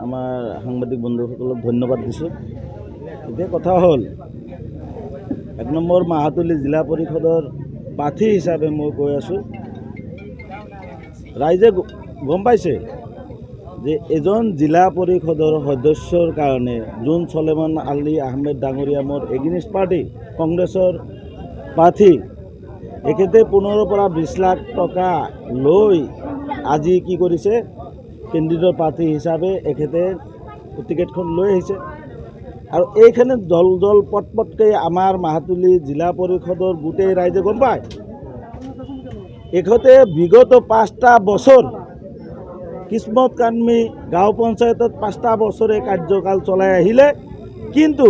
আমাৰ সাংবাদিক বন্ধুসকলক ধন্যবাদ দিছোঁ। এতিয়া কথা হ'ল 1 নম্বৰ মাহাতুলি জিলা পৰিষদৰ প্ৰাৰ্থী হিচাপে মই কৈ আছোঁ, ৰাইজে গম পাইছে যে এজন জিলা পৰিষদৰ সদস্যৰ কাৰণে যোন চলেমান আলী আহমেদ ডাঙৰীয়া মোৰ এগেইনষ্ট পাৰ্টি কংগ্ৰেছৰ প্ৰাৰ্থী, এখেতে 15 পৰা 20 লাখ টকা লৈ আজি কি কৰিছে, কেণ্ডিডেট প্ৰাৰ্থী হিচাপে এখেতে টিকেটখন লৈ আহিছে। আৰু এইখানে জল পটপটকৈ আমাৰ মাহাতুলি জিলা পৰিষদৰ গোটেই ৰাইজে গম পায়। এখেতে বিগত 5টা বছৰ কিসমত কানমি গাঁও পঞ্চায়তত 5টা বছৰে কাৰ্যকাল চলাই আহিলে, কিন্তু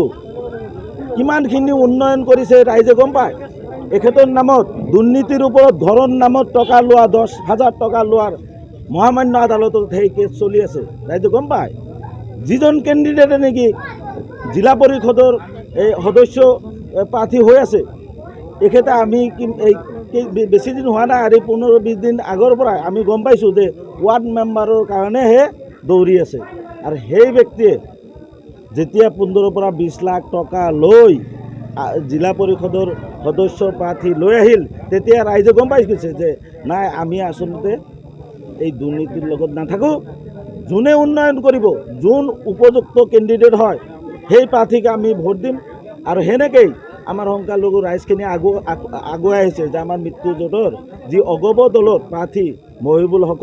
কিমানখিনি উন্নয়ন কৰিছে ৰাইজে গম পায়। এখেতৰ নামত দুৰ্নীতিৰ ওপৰত ঘৰৰ নামত টকা লোৱা 10,000 টকা লোৱাৰ মহামান্য আদালতত সেই কেছ চলি আছে, ৰাইজে গম পায়। যিজন কেণ্ডিডেটে নেকি জিলা পৰিষদৰ এই সদস্য প্ৰাৰ্থী হৈ আছে, এখেতে আমি বেছি দিন হোৱা নাই আৰু 15-20 দিন আগৰ পৰাই আমি গম পাইছোঁ যে ৱাৰ্ড মেম্বাৰৰ কাৰণেহে দৌৰি আছে। আৰু সেই ব্যক্তিয়ে যেতিয়া 15 পৰা 20 লাখ টকা লৈ জিলা পৰিষদৰ সদস্য প্ৰাৰ্থী লৈ আহিল, তেতিয়া ৰাইজে গম পাই গৈছে যে নাই, আমি আচলতে এই দুৰ্নীতিৰ লগত নাথাকোঁ। যোনে উন্নয়ন কৰিব, যোন উপযুক্ত কেণ্ডিডেট হয়, সেই প্ৰাৰ্থীক আমি ভোট দিম। আৰু সেনেকৈয়ে আমাৰ সংখ্যালঘু ৰাইজখিনি আগুৱাই আহিছে যে আমাৰ মৃত্যুজোঁটৰ যি অগপ দলৰ প্ৰাৰ্থী মহিবুল হক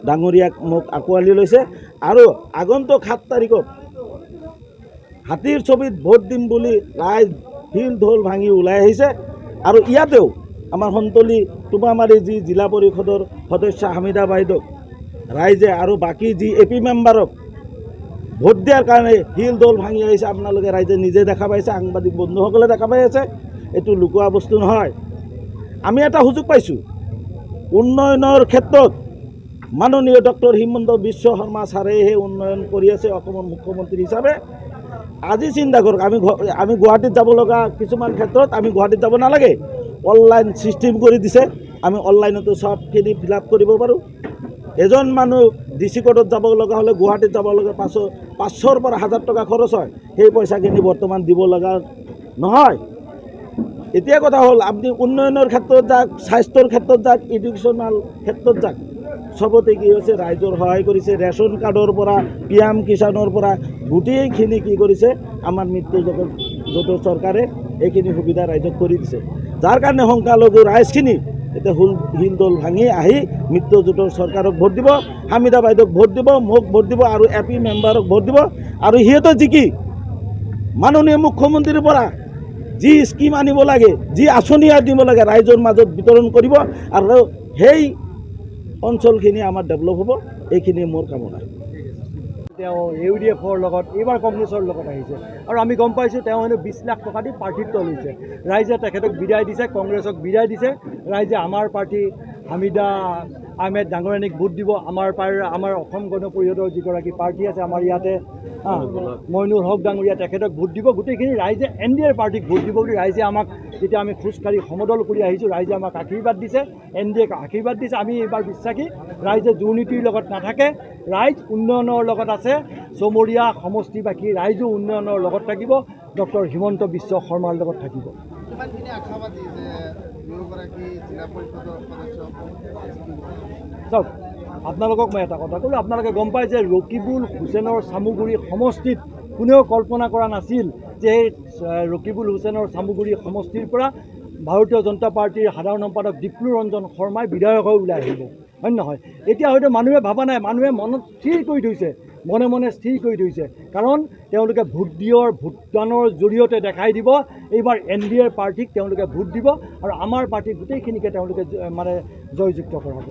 ডাঙৰীয়াক মোক আঁকোৱালি লৈছে। আৰু আগন্তুক 7 তাৰিখত হাতীৰ ছবিত ভোট দিম বুলি ৰাইজ শিল ঢোল ভাঙি ওলাই আহিছে। আৰু ইয়াতেও আমাৰ সন্তলি টোপামাৰী যি জিলা পৰিষদৰ সদস্য হামিদা বাইদেউক ৰাইজে আৰু বাকী যি AP মেম্বাৰক ভোট দিয়াৰ কাৰণে শিল দল ভাঙি আহিছে। আপোনালোকে ৰাইজে নিজে দেখা পাইছে, সাংবাদিক বন্ধুসকলে দেখা পাই আছে, এইটো লুকোৱা বস্তু নহয়। আমি এটা সুযোগ পাইছোঁ উন্নয়নৰ ক্ষেত্ৰত। মাননীয় ডক্টৰ হিমন্ত বিশ্ব শৰ্মা ছাৰেহে উন্নয়ন কৰি আছে অসমৰ মুখ্যমন্ত্ৰী হিচাপে। আজি চিন্তা কৰক, আমি গুৱাহাটীত যাব লগা কিছুমান ক্ষেত্ৰত আমি গুৱাহাটীত যাব নালাগে, অনলাইন ছিষ্টেম কৰি দিছে, আমি অনলাইনতো সবখিনি ফিল আপ কৰিব পাৰোঁ। এজন মানুহ DC কোৰ্টত যাব লগা হ'লে গুৱাহাটীত যাব লগা 500 পৰা 1000 টকা খৰচ হয়, সেই পইচাখিনি বৰ্তমান দিব লগা নহয়। এতিয়া কথা হ'ল, আপুনি উন্নয়নৰ ক্ষেত্ৰত যাওক, স্বাস্থ্যৰ ক্ষেত্ৰত যাওক, এডুকেশ্যনাল ক্ষেত্ৰত যাওক, চবতে কি হৈছে, ৰাইজৰ সহায় কৰিছে। ৰেচন কাৰ্ডৰ পৰা PM কিষাণৰ পৰা গোটেইখিনি কি কৰিছে, আমাৰ মৃত্যুজোঁটৰ চৰকাৰে এইখিনি সুবিধা ৰাইজক কৰি দিছে। যাৰ কাৰণে সংখ্যালঘু ৰাইজখিনি এতিয়া হিলদল ভাঙি আহি মৃত্যুজোঁটৰ চৰকাৰক ভোট দিব, হামিদা বাইদেউক ভোট দিব, মোক ভোট দিব আৰু AP মেম্বাৰক ভোট দিব। আৰু সিহঁতে জিকি মাননীয় মুখ্যমন্ত্ৰীৰ পৰা যি স্কিম আনিব লাগে, যি আঁচনি দিব লাগে, ৰাইজৰ মাজত বিতৰণ কৰিব। আৰু সেই অঞ্চলখিনি আমাৰ ডেভেলপ হ'ব, এইখিনি মোৰ কামনা। তেওঁ UDFৰ লগত, এইবাৰ কংগ্ৰেছৰ লগত আহিছে আৰু আমি গম পাইছোঁ তেওঁ হেনো 20 লাখ টকা দি প্ৰাৰ্থিত্ব লৈছে। ৰাইজে তেখেতক বিদায় দিছে, কংগ্ৰেছক বিদায় দিছে। ৰাইজে আমাৰ প্ৰাৰ্থী হামিদা আহমেদ ডাঙৰীয়ানীক ভোট দিব। আমাৰ অসম গণ পৰিষদৰ যিগৰাকী প্ৰাৰ্থী আছে আমাৰ ইয়াতে মইনুল হক ডাঙৰীয়া, তেখেতক ভোট দিব। গোটেইখিনি ৰাইজে NDAৰ পাৰ্টীক ভোট দিব বুলি ৰাইজে আমাক, যেতিয়া আমি খোজকাঢ়ি সমদল কৰি আহিছোঁ, ৰাইজে আমাক আশীৰ্বাদ দিছে, NDAক আশীৰ্বাদ দিছে। আমি এইবাৰ বিশ্বাসী ৰাইজে দুৰ্নীতিৰ লগত নাথাকে, ৰাইজ উন্নয়নৰ লগত আছে। চমৰীয়া সমষ্টিবাসী ৰাইজো উন্নয়নৰ লগত থাকিব, ডক্টৰ হিমন্ত বিশ্ব শৰ্মাৰ লগত থাকিব। চাওক, আপোনালোকক মই এটা কথা ক'লোঁ, আপোনালোকে গম পায় যে ৰকিবুল হুছেইনৰ চামুগুৰি সমষ্টিত কোনেও কল্পনা কৰা নাছিল যে ৰকিবুল হুছেইনৰ চামুগুৰি সমষ্টিৰ পৰা ভাৰতীয় জনতা পাৰ্টীৰ সাধাৰণ সম্পাদক দীপ্লু ৰঞ্জন শৰ্মাই বিধায়ক হৈ ওলাই আহিব, হয় নহয়? এতিয়া হয়তো মানুহে ভবা নাই, মানুহে মনত স্থিৰ কৰি থৈছে, মনে মনে স্থিৰ কৰি থৈছে। কাৰণ তেওঁলোকে ভোটদানৰ জৰিয়তে দেখাই দিব এইবাৰ NDAৰ পাৰ্টীক তেওঁলোকে ভোট দিব আৰু আমাৰ পাৰ্টী গোটেইখিনিকে তেওঁলোকে মানে জয়যুক্ত কৰাব।